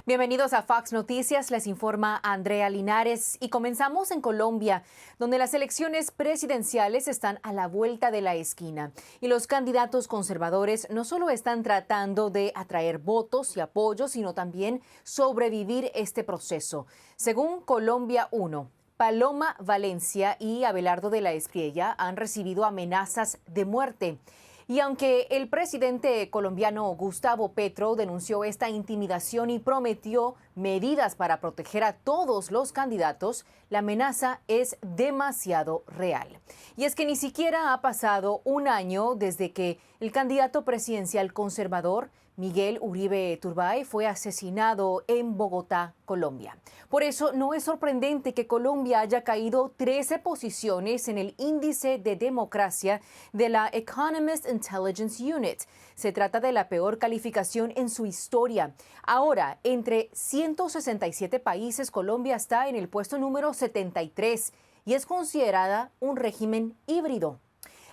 Bienvenidos a Fox Noticias, les informa Andrea Linares y comenzamos en Colombia, donde las elecciones presidenciales están a la vuelta de la esquina y los candidatos conservadores no solo están tratando de atraer votos y apoyos, sino también sobrevivir este proceso. Según Colombia 1, Paloma Valencia y Abelardo de la Espriella han recibido amenazas de muerte. Y aunque el presidente colombiano Gustavo Petro denunció esta intimidación y prometió medidas para proteger a todos los candidatos, la amenaza es demasiado real. Y es que ni siquiera ha pasado un año desde que el candidato presidencial conservador Miguel Uribe Turbay fue asesinado en Bogotá, Colombia. Por eso no es sorprendente que Colombia haya caído 13 posiciones en el índice de democracia de la Economist Intelligence Unit. Se trata de la peor calificación en su historia. Ahora, entre 167 países, Colombia está en el puesto número 73 y es considerada un régimen híbrido.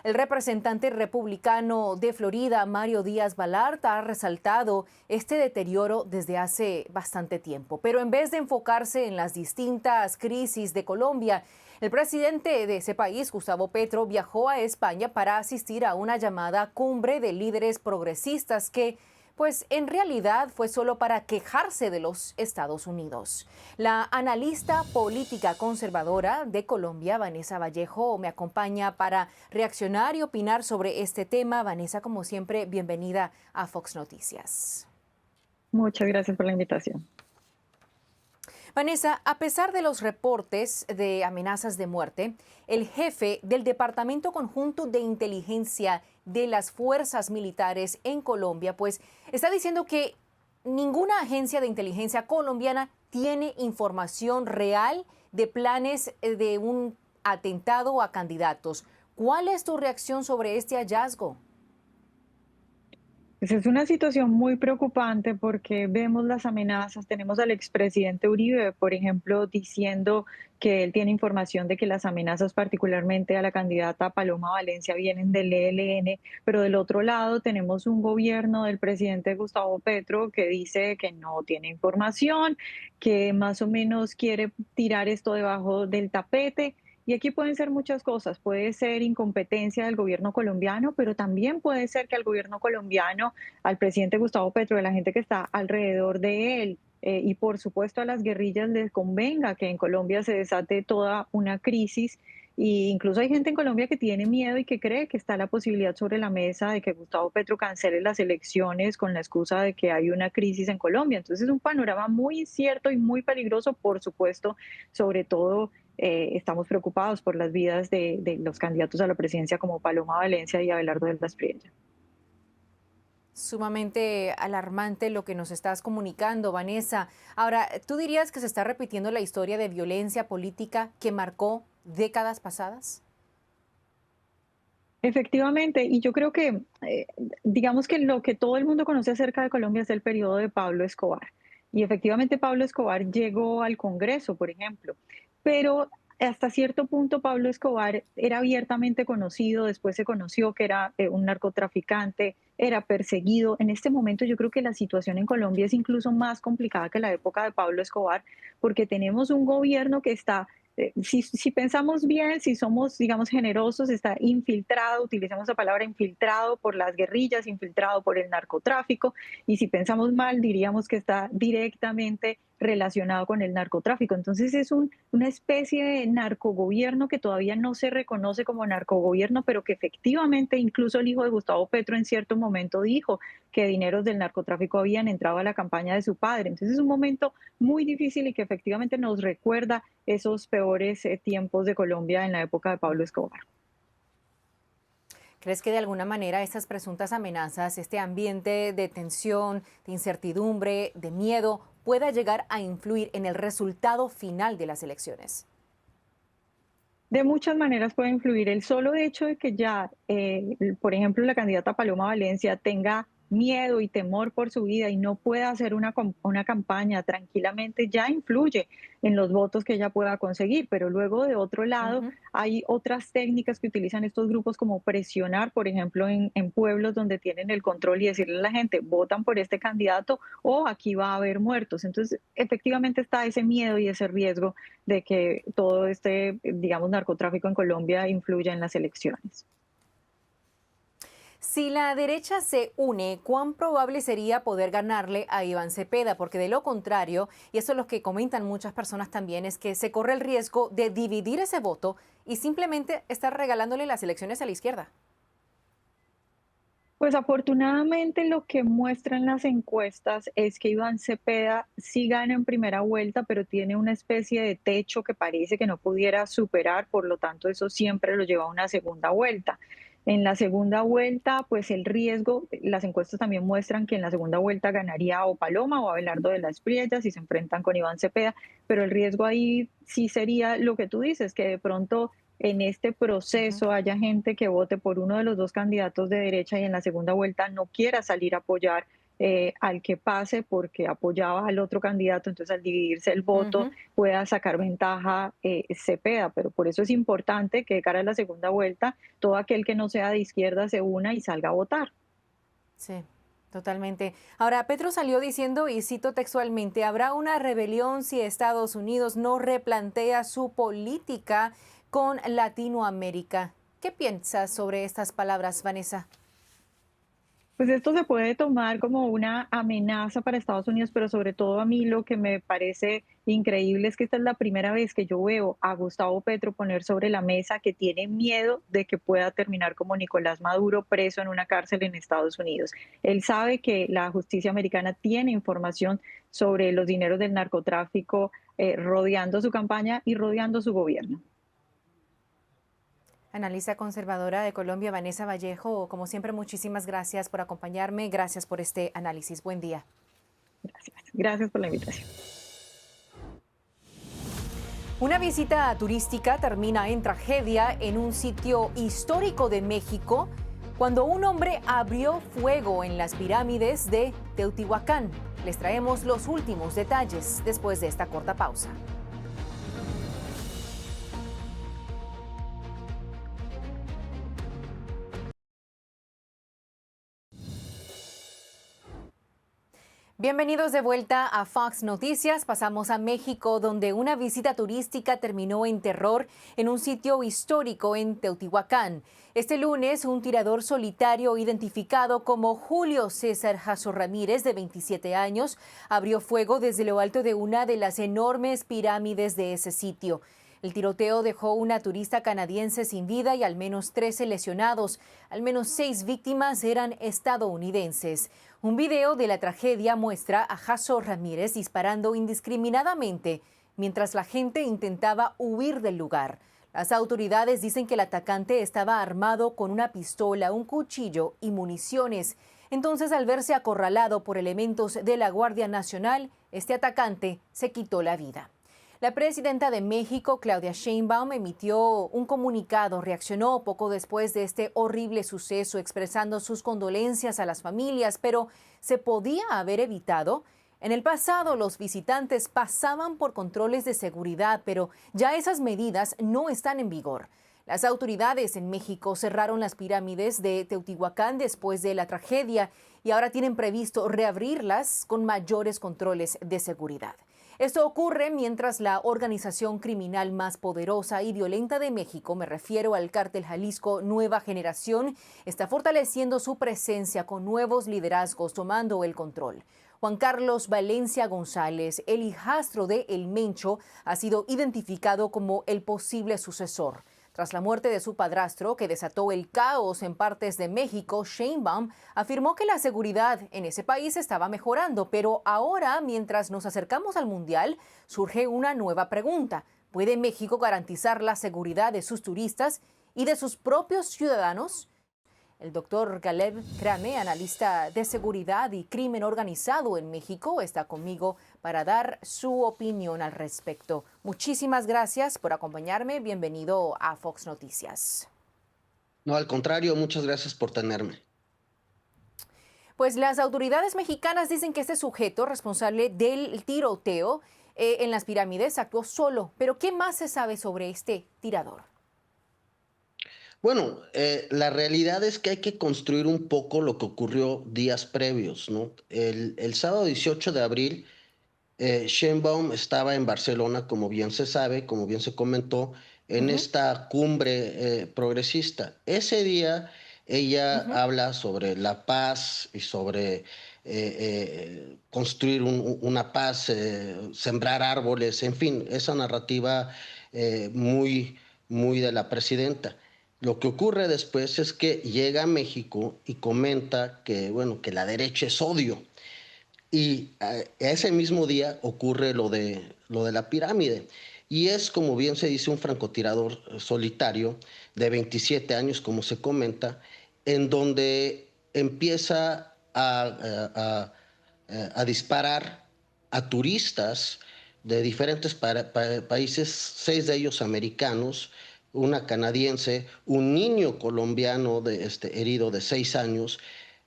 El representante republicano de Florida, Mario Díaz-Balart, ha resaltado este deterioro desde hace bastante tiempo. Pero en vez de enfocarse en las distintas crisis de Colombia, el presidente de ese país, Gustavo Petro, viajó a España para asistir a una llamada cumbre de líderes progresistas que pues en realidad fue solo para quejarse de los Estados Unidos. La analista política conservadora de Colombia, Vanessa Vallejo, me acompaña para reaccionar y opinar sobre este tema. Vanessa, como siempre, bienvenida a Fox Noticias. Muchas gracias por la invitación. Vanessa, a pesar de los reportes de amenazas de muerte, el jefe del Departamento Conjunto de Inteligencia de las Fuerzas Militares en Colombia, pues está diciendo que ninguna agencia de inteligencia colombiana tiene información real de planes de un atentado a candidatos. ¿Cuál es tu reacción sobre este hallazgo? Pues es una situación muy preocupante porque vemos las amenazas. Tenemos al expresidente Uribe, por ejemplo, diciendo que él tiene información de que las amenazas, particularmente a la candidata Paloma Valencia, vienen del ELN, pero del otro lado tenemos un gobierno del presidente Gustavo Petro que dice que no tiene información, que más o menos quiere tirar esto debajo del tapete. Y aquí pueden ser muchas cosas. Puede ser incompetencia del gobierno colombiano, pero también puede ser que al gobierno colombiano, al presidente Gustavo Petro, de la gente que está alrededor de él, y por supuesto a las guerrillas les convenga que en Colombia se desate toda una crisis. Y incluso hay gente en Colombia que tiene miedo y que cree que está la posibilidad sobre la mesa de que Gustavo Petro cancele las elecciones con la excusa de que hay una crisis en Colombia. Entonces es un panorama muy incierto y muy peligroso, por supuesto, sobre todo estamos preocupados por las vidas de los candidatos a la presidencia como Paloma Valencia y Abelardo de la Espriella. Sumamente alarmante lo que nos estás comunicando, Vanessa. Ahora, ¿tú dirías que se está repitiendo la historia de violencia política que marcó décadas pasadas? Efectivamente, y yo creo que, digamos que lo que todo el mundo conoce acerca de Colombia es el periodo de Pablo Escobar. Y efectivamente Pablo Escobar llegó al Congreso, por ejemplo, pero hasta cierto punto Pablo Escobar era abiertamente conocido, después se conoció que era un narcotraficante, era perseguido. En este momento yo creo que la situación en Colombia es incluso más complicada que la época de Pablo Escobar, porque tenemos un gobierno que está si pensamos bien, si somos, digamos, generosos, está infiltrado, utilizamos la palabra infiltrado por las guerrillas, infiltrado por el narcotráfico, y si pensamos mal, diríamos que está directamente relacionado con el narcotráfico. Entonces es una especie de narcogobierno que todavía no se reconoce como narcogobierno, pero que efectivamente incluso el hijo de Gustavo Petro en cierto momento dijo que dineros del narcotráfico habían entrado a la campaña de su padre. Entonces es un momento muy difícil y que efectivamente nos recuerda esos peores tiempos de Colombia en la época de Pablo Escobar. ¿Crees que de alguna manera estas presuntas amenazas, este ambiente de tensión, de incertidumbre, de miedo, pueda llegar a influir en el resultado final de las elecciones? De muchas maneras puede influir el solo hecho de que ya, por ejemplo, la candidata Paloma Valencia tenga miedo y temor por su vida y no pueda hacer una campaña tranquilamente, ya influye en los votos que ella pueda conseguir. Pero luego, de otro lado, Ujú. hay otras técnicas que utilizan estos grupos, como presionar, por ejemplo, en pueblos donde tienen el control y decirle a la gente, votan por este candidato o aquí va a haber muertos. Entonces, efectivamente está ese miedo y ese riesgo de que todo este, digamos, narcotráfico en Colombia influya en las elecciones. Si la derecha se une, ¿cuán probable sería poder ganarle a Iván Cepeda? Porque de lo contrario, y eso es lo que comentan muchas personas también, es que se corre el riesgo de dividir ese voto y simplemente estar regalándole las elecciones a la izquierda. Pues afortunadamente lo que muestran las encuestas es que Iván Cepeda sí gana en primera vuelta, pero tiene una especie de techo que parece que no pudiera superar, por lo tanto eso siempre lo lleva a una segunda vuelta. En la segunda vuelta, pues el riesgo, las encuestas también muestran que en la segunda vuelta ganaría o Paloma o Abelardo de las Priellas si se enfrentan con Iván Cepeda, pero el riesgo ahí sí sería lo que tú dices, que de pronto en este Ujú. proceso haya gente que vote por uno de los dos candidatos de derecha y en la segunda vuelta no quiera salir a apoyar al que pase porque apoyaba al otro candidato, entonces al dividirse el voto Ujú. pueda sacar ventaja Cepeda, pero por eso es importante que de cara a la segunda vuelta todo aquel que no sea de izquierda se una y salga a votar. Sí, totalmente. Ahora, Petro salió diciendo, y cito textualmente, habrá una rebelión si Estados Unidos no replantea su política con Latinoamérica. ¿Qué piensas sobre estas palabras, Vanessa? Pues esto se puede tomar como una amenaza para Estados Unidos, pero sobre todo a mí lo que me parece increíble es que esta es la primera vez que yo veo a Gustavo Petro poner sobre la mesa que tiene miedo de que pueda terminar como Nicolás Maduro preso en una cárcel en Estados Unidos. Él sabe que la justicia americana tiene información sobre los dineros del narcotráfico rodeando su campaña y rodeando su gobierno. Analista conservadora de Colombia, Vanessa Vallejo, como siempre, muchísimas gracias por acompañarme. Gracias por este análisis. Buen día. Gracias. Gracias por la invitación. Una visita turística termina en tragedia en un sitio histórico de México cuando un hombre abrió fuego en las pirámides de Teotihuacán. Les traemos los últimos detalles después de esta corta pausa. Bienvenidos de vuelta a Fox Noticias. Pasamos a México, donde una visita turística terminó en terror en un sitio histórico en Teotihuacán. Este lunes, un tirador solitario identificado como Julio César Jasso Ramírez, de 27 años, abrió fuego desde lo alto de una de las enormes pirámides de ese sitio. El tiroteo dejó una turista canadiense sin vida y al menos 13 lesionados. Al menos 6 víctimas eran estadounidenses. Un video de la tragedia muestra a Jasso Ramírez disparando indiscriminadamente mientras la gente intentaba huir del lugar. Las autoridades dicen que el atacante estaba armado con una pistola, un cuchillo y municiones. Entonces, al verse acorralado por elementos de la Guardia Nacional, este atacante se quitó la vida. La presidenta de México, Claudia Sheinbaum, emitió un comunicado, reaccionó poco después de este horrible suceso, expresando sus condolencias a las familias, pero ¿se podía haber evitado? En el pasado, los visitantes pasaban por controles de seguridad, pero ya esas medidas no están en vigor. Las autoridades en México cerraron las pirámides de Teotihuacán después de la tragedia y ahora tienen previsto reabrirlas con mayores controles de seguridad. Esto ocurre mientras la organización criminal más poderosa y violenta de México, me refiero al Cártel Jalisco Nueva Generación, está fortaleciendo su presencia con nuevos liderazgos tomando el control. Juan Carlos Valencia González, el hijastro de El Mencho, ha sido identificado como el posible sucesor. Tras la muerte de su padrastro, que desató el caos en partes de México, Sheinbaum afirmó que la seguridad en ese país estaba mejorando, pero ahora, mientras nos acercamos al Mundial, surge una nueva pregunta. ¿Puede México garantizar la seguridad de sus turistas y de sus propios ciudadanos? El doctor Caleb Crane, analista de seguridad y crimen organizado en México, está conmigo para dar su opinión al respecto. Muchísimas gracias por acompañarme. Bienvenido a Fox Noticias. No, al contrario, muchas gracias por tenerme. Pues las autoridades mexicanas dicen que este sujeto responsable del tiroteo en las pirámides actuó solo. Pero ¿qué más se sabe sobre este tirador? Bueno, la realidad es que hay que construir un poco lo que ocurrió días previos, ¿no? El sábado 18 de abril, Sheinbaum estaba en Barcelona, como bien se sabe, como bien se comentó, en Ujú, esta cumbre progresista. Ese día ella ujú. habla sobre la paz y sobre construir una paz, sembrar árboles, en fin, esa narrativa muy, muy de la presidenta. Lo que ocurre después es que llega a México y comenta que, bueno, que la derecha es odio. Y ese mismo día ocurre lo de la pirámide. Y es, como bien se dice, un francotirador solitario de 27 años, como se comenta, en donde empieza a disparar a turistas de diferentes países, 6 de ellos americanos, una canadiense, un niño colombiano herido de 6 años,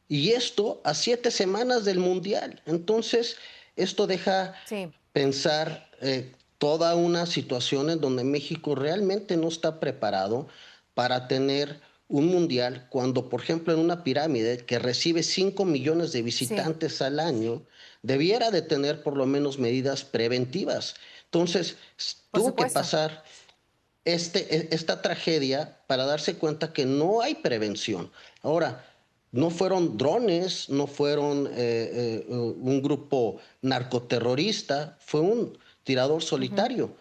y esto a 7 semanas del Mundial. Entonces, esto deja Sí, pensar toda una situación en donde México realmente no está preparado para tener un mundial cuando, por ejemplo, en una pirámide que recibe 5 millones de sí, visitantes al año, debiera de tener por lo menos medidas preventivas. Entonces, por tuvo que supuesto. pasar esta tragedia para darse cuenta que no hay prevención. Ahora, no fueron drones, no fueron un grupo narcoterrorista, fue un tirador Ujú. solitario.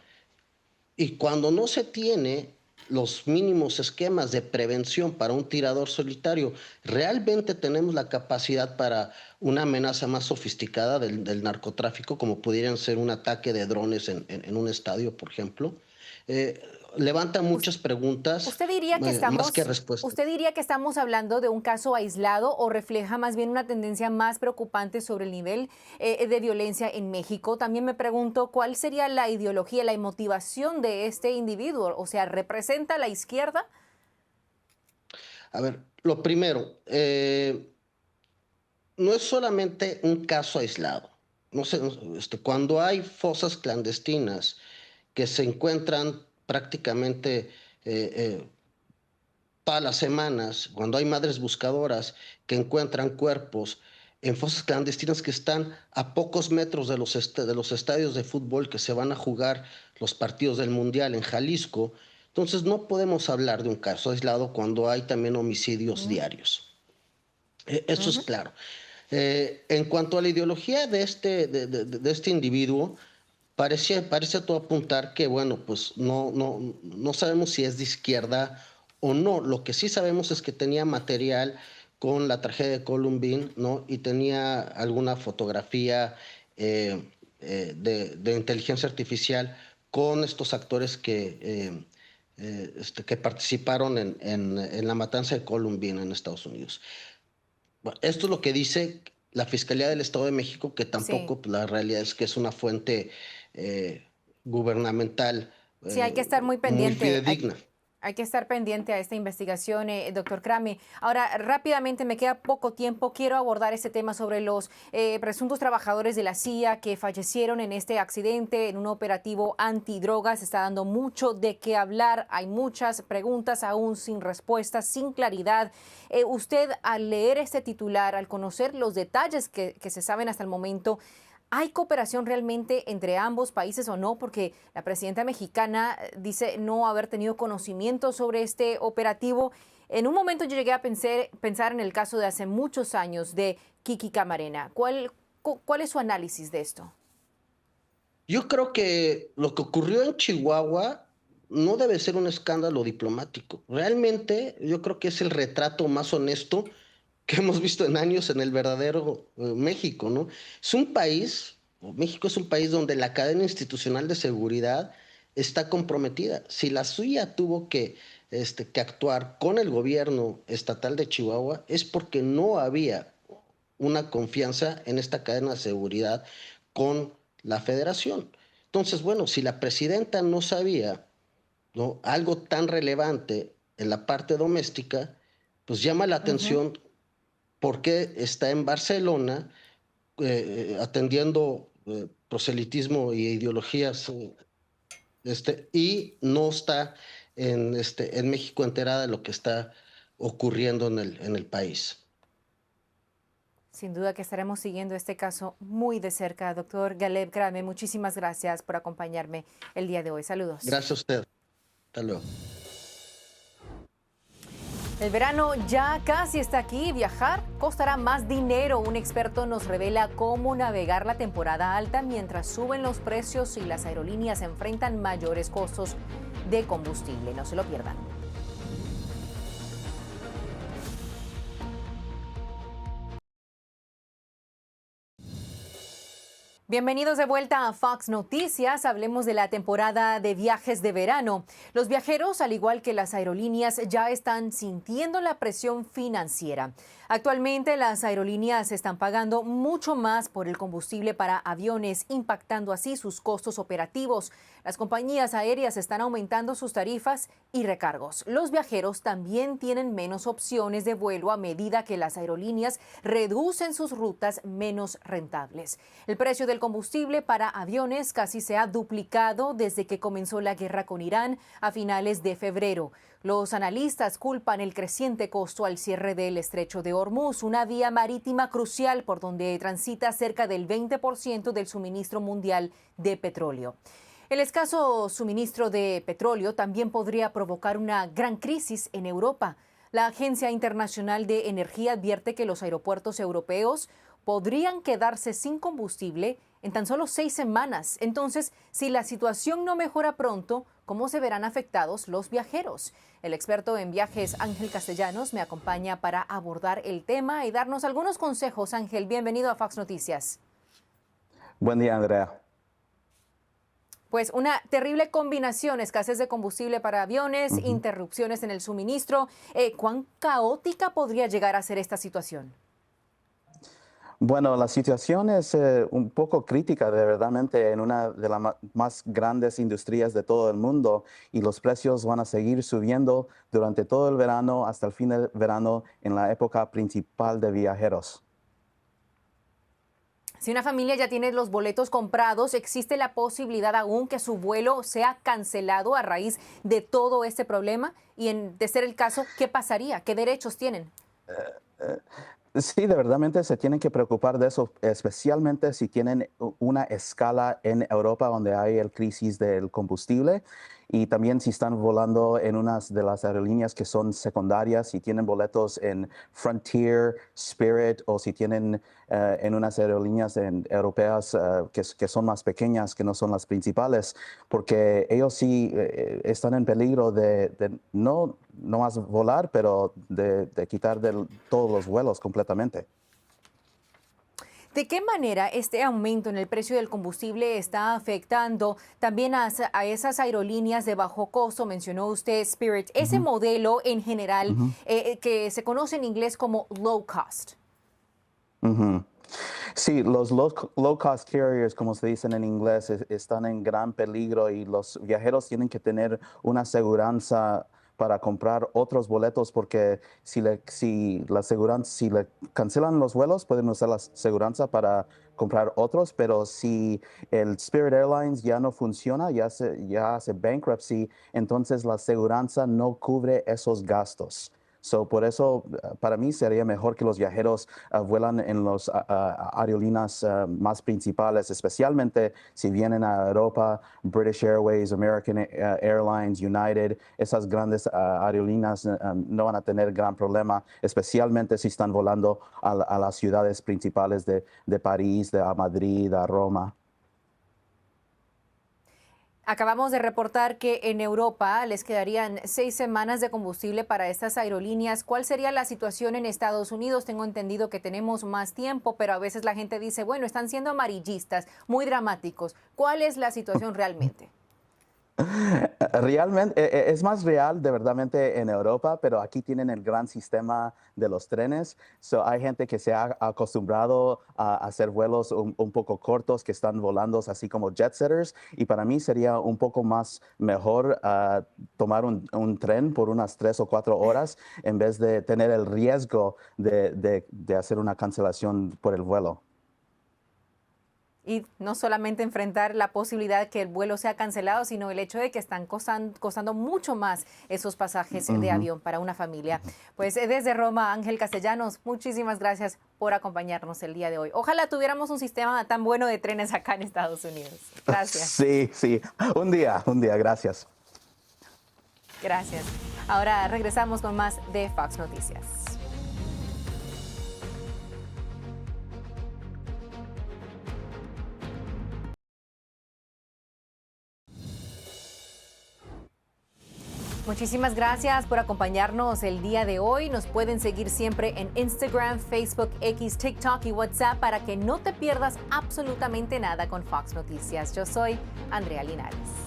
Y cuando no se tiene los mínimos esquemas de prevención para un tirador solitario, ¿realmente tenemos la capacidad para una amenaza más sofisticada del narcotráfico, como pudieran ser un ataque de drones en un estadio, por ejemplo? Eh, Levanta muchas preguntas ¿Usted diría que más que respuestas. estamos hablando de un caso aislado o refleja más bien una tendencia más preocupante sobre el nivel de violencia en México? También me pregunto cuál sería la ideología, la motivación de este individuo. O sea, ¿representa a la izquierda? A ver, lo primero, no es solamente un caso aislado. No sé, cuando hay fosas clandestinas que se encuentran prácticamente eh, todas las semanas, cuando hay madres buscadoras que encuentran cuerpos en fosas clandestinas que están a pocos metros de de los estadios de fútbol que se van a jugar los partidos del Mundial en Jalisco, entonces no podemos hablar de un caso aislado cuando hay también homicidios Ujú, diarios. Eso es ujú. claro. En cuanto a la ideología de este individuo, parece todo apuntar que, bueno, pues no sabemos si es de izquierda o no. Lo que sí sabemos es que tenía material con la tragedia de Columbine, ¿no? Y tenía alguna fotografía de inteligencia artificial con estos actores que participaron en la matanza de Columbine en Estados Unidos. Bueno, esto es lo que dice la Fiscalía del Estado de México, que Sí. tampoco pues, la realidad es que es una fuente eh, gubernamental Sí, hay que estar muy muy pendiente. fidedigna. Hay que estar pendiente a esta investigación, doctor Crame. Ahora, rápidamente, me queda poco tiempo. Quiero abordar este tema sobre los presuntos trabajadores de la CIA que fallecieron en este accidente, en un operativo antidrogas. Está dando mucho de qué hablar. Hay muchas preguntas aún sin respuestas, sin claridad. Usted, al leer este titular, al conocer los detalles que se saben hasta el momento, ¿hay cooperación realmente entre ambos países o no? Porque la presidenta mexicana dice no haber tenido conocimiento sobre este operativo. En un momento yo llegué a pensar en el caso de hace muchos años de Kiki Camarena. ¿Cuál es su análisis de esto? Yo creo que lo que ocurrió en Chihuahua no debe ser un escándalo diplomático. Realmente yo creo que es el retrato más honesto que hemos visto en años en el verdadero México, ¿no? Es un país, México es un país donde la cadena institucional de seguridad está comprometida. Si la suya tuvo que actuar con el gobierno estatal de Chihuahua, es porque no había una confianza en esta cadena de seguridad con la federación. Entonces, bueno, si la presidenta no sabía, ¿no?, algo tan relevante en la parte doméstica, pues llama la Ujú. atención por qué está en Barcelona atendiendo proselitismo y ideologías y no está en México enterada de lo que está ocurriendo en el país. Sin duda que estaremos siguiendo este caso muy de cerca. Doctor Galeb Krame, muchísimas gracias por acompañarme el día de hoy. Saludos. Gracias a usted. Hasta luego. El verano ya casi está aquí. Viajar costará más dinero. Un experto nos revela cómo navegar la temporada alta mientras suben los precios y las aerolíneas enfrentan mayores costos de combustible. No se lo pierdan. Bienvenidos de vuelta a Fox Noticias. Hablemos de la temporada de viajes de verano. Los viajeros, al igual que las aerolíneas, ya están sintiendo la presión financiera. Actualmente, las aerolíneas están pagando mucho más por el combustible para aviones, impactando así sus costos operativos. Las compañías aéreas están aumentando sus tarifas y recargos. Los viajeros también tienen menos opciones de vuelo a medida que las aerolíneas reducen sus rutas menos rentables. El precio del combustible para aviones casi se ha duplicado desde que comenzó la guerra con Irán a finales de febrero. Los analistas culpan el creciente costo al cierre del Estrecho de Hormuz, una vía marítima crucial por donde transita cerca del 20% del suministro mundial de petróleo. El escaso suministro de petróleo también podría provocar una gran crisis en Europa. La Agencia Internacional de Energía advierte que los aeropuertos europeos podrían quedarse sin combustible en tan solo 6 semanas. Entonces, si la situación no mejora pronto, ¿cómo se verán afectados los viajeros? El experto en viajes Ángel Castellanos me acompaña para abordar el tema y darnos algunos consejos. Ángel, bienvenido a Fox Noticias. Buen día, Andrea. Pues una terrible combinación, escasez de combustible para aviones, interrupciones en el suministro. ¿Cuán caótica podría llegar a ser esta situación? Bueno, la situación es un poco crítica, de verdaderamente, en una de las más grandes industrias de todo el mundo, y los precios van a seguir subiendo durante todo el verano hasta el fin del verano en la época principal de viajeros. Si una familia ya tiene los boletos comprados, ¿existe la posibilidad aún que su vuelo sea cancelado a raíz de todo este problema? Y de ser el caso, ¿qué pasaría? ¿Qué derechos tienen? Sí, de verdaderamente se tienen que preocupar de eso, especialmente si tienen una escala en Europa donde hay el crisis del combustible, y también si están volando en unas de las aerolíneas que son secundarias, si tienen boletos en Frontier, Spirit, o si tienen en unas aerolíneas europeas que son más pequeñas, que no son las principales, porque ellos sí están en peligro de no más volar, pero de quitar todos los vuelos completamente. ¿De qué manera este aumento en el precio del combustible está afectando también a esas aerolíneas de bajo costo? Mencionó usted Spirit, ese modelo en general que se conoce en inglés como low cost. Sí, los low cost carriers, como se dicen en inglés, están en gran peligro, y los viajeros tienen que tener una aseguranza para comprar otros boletos, porque si le cancelan los vuelos, pueden usar la aseguranza para comprar otros, pero si el Spirit Airlines ya no funciona, ya hace bankruptcy, entonces la aseguranza no cubre esos gastos. Por eso, para mí sería mejor que los viajeros vuelan en las aerolíneas más principales, especialmente si vienen a Europa. British Airways, American Airlines, United, esas grandes aerolíneas no van a tener gran problema, especialmente si están volando a las ciudades principales de París, de Madrid, a Roma. Acabamos de reportar que en Europa les quedarían 6 semanas de combustible para estas aerolíneas. ¿Cuál sería la situación en Estados Unidos? Tengo entendido que tenemos más tiempo, pero a veces la gente dice, bueno, están siendo amarillistas, muy dramáticos. ¿Cuál es la situación realmente? Realmente es más real de verdadmente en Europa, pero aquí tienen el gran sistema de los trenes. So, hay gente que se ha acostumbrado a hacer vuelos un poco cortos, que están volando así como jet setters. Y para mí sería un poco más mejor tomar un tren por unas 3 o 4 horas en vez de tener el riesgo de hacer una cancelación por el vuelo. Y no solamente enfrentar la posibilidad que el vuelo sea cancelado, sino el hecho de que están costando mucho más esos pasajes de avión para una familia. Pues desde Roma, Ángel Castellanos, muchísimas gracias por acompañarnos el día de hoy. Ojalá tuviéramos un sistema tan bueno de trenes acá en Estados Unidos. Gracias. Sí. Un día, gracias. Gracias. Ahora regresamos con más de Fox Noticias. Muchísimas gracias por acompañarnos el día de hoy. Nos pueden seguir siempre en Instagram, Facebook, X, TikTok y WhatsApp para que no te pierdas absolutamente nada con Fox Noticias. Yo soy Andrea Linares.